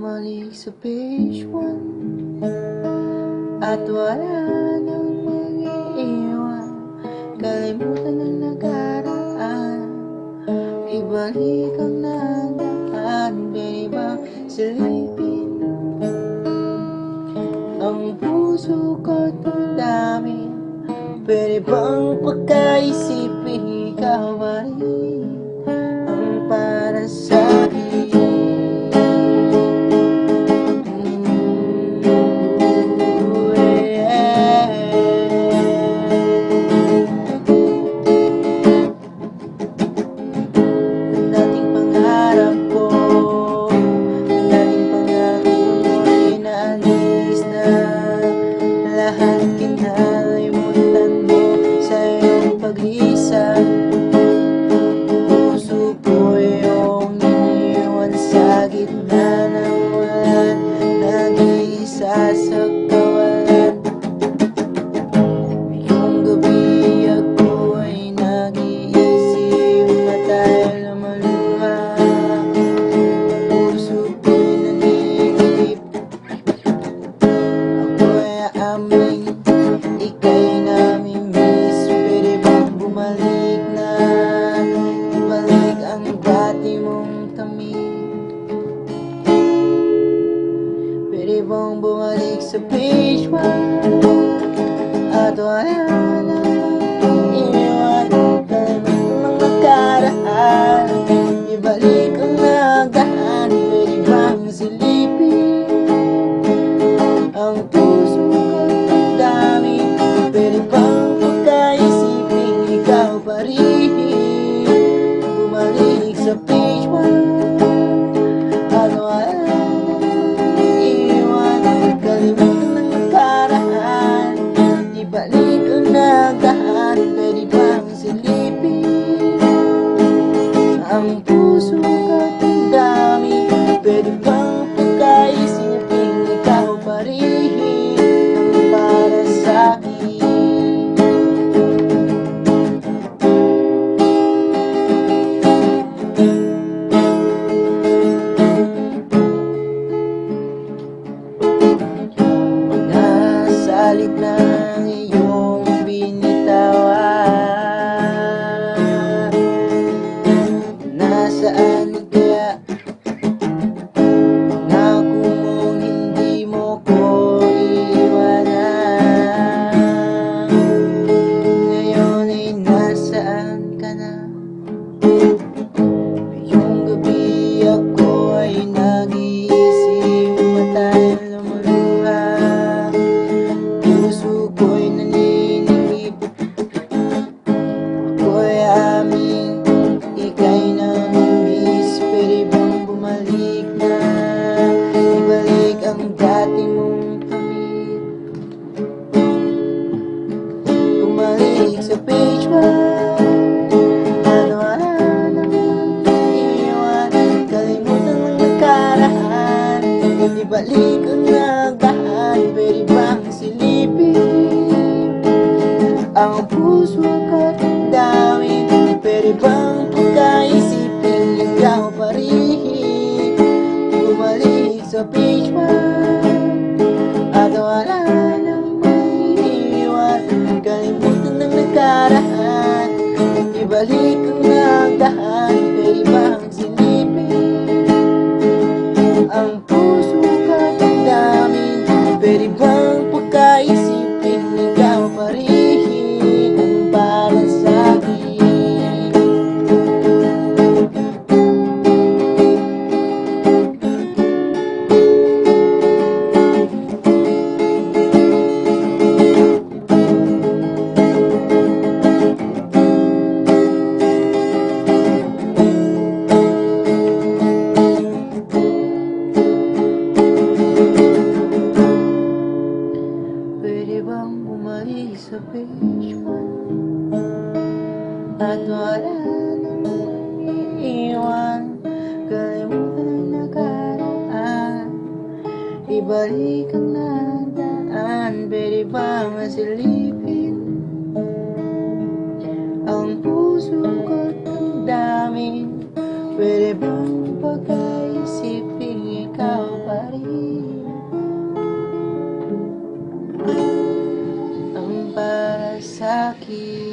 bumalik sa page 1 at wala nang mag-iiwan. Kalimutan ang nakaraan, ibalik ang nagaan. Pwede bang silipin ang puso ko't damdamin? Pwede bang pagkaisipin ikaw ba rin ang para sa'kin? Lahat kinalimutan mo sa iyong pag-isa. Puso ko iyong iniwan sa gitna ng walan, nag-iisa sa kawalan. Ngayong gabi ako ay nag-iisip, matay lumaluha. Puso ko'y nanginginig, aming ika'y nami-miss. Pwede bang bumalik na, ibalik ang dati mong tamis? Pwede bang bumalik sa page 1 at wala nang iiwan? Kalimutan ang nakaraan, ibalik ang nagaan. Pwede bang silipin ang puso ko't dami? Pwede bang pagkaisipin ikaw pa rin? Bumalik sa page 1 at wala nang iiwan. Kalimutan ang nakaraan, ibalik ang nagaan. Pwede bang silipin ang puso ko't dami? Pwede bang pagkaisipin ikaw pa rin ang para sa'kin? Mga salit ng iyong binitawan, nasaan kaya? Nako mong hindi mo ko iwanan. Ngayon ay nasaan ka na? Ngayong gabi ako ay nag-iisip, matay lumuluha. Puso ko'y naninigip, ako'y aming ika'y nami-miss. Pwede bang bumalik na, ibalik ang dati mong tamis? Bumalik sa page 1 at wala nang mag-iwan. Kalimutan ang nakaraan, ibalik ang nagaan. Pwede bang silipin ang puso ko't dami? Pwede bang pagkaisipin ikaw pa rin? Bumalik sa page 1 at wala nang mag-iwan. Kalimutan ng nakaraan, ibalik ang nagaan. Pwede bang silipin ang puso ko't dami? Pwede bang pagkaisipin ikaw pa rin ang para sa'kin? Pwede bang bumalik sa page 1 at wala nang iiwan? Kalimutan ang nakaraan, ibalik ang nadaan. Pwede bang masilipin ang puso ko't dami? Pwede bang pagkaisipin ikaw pa aking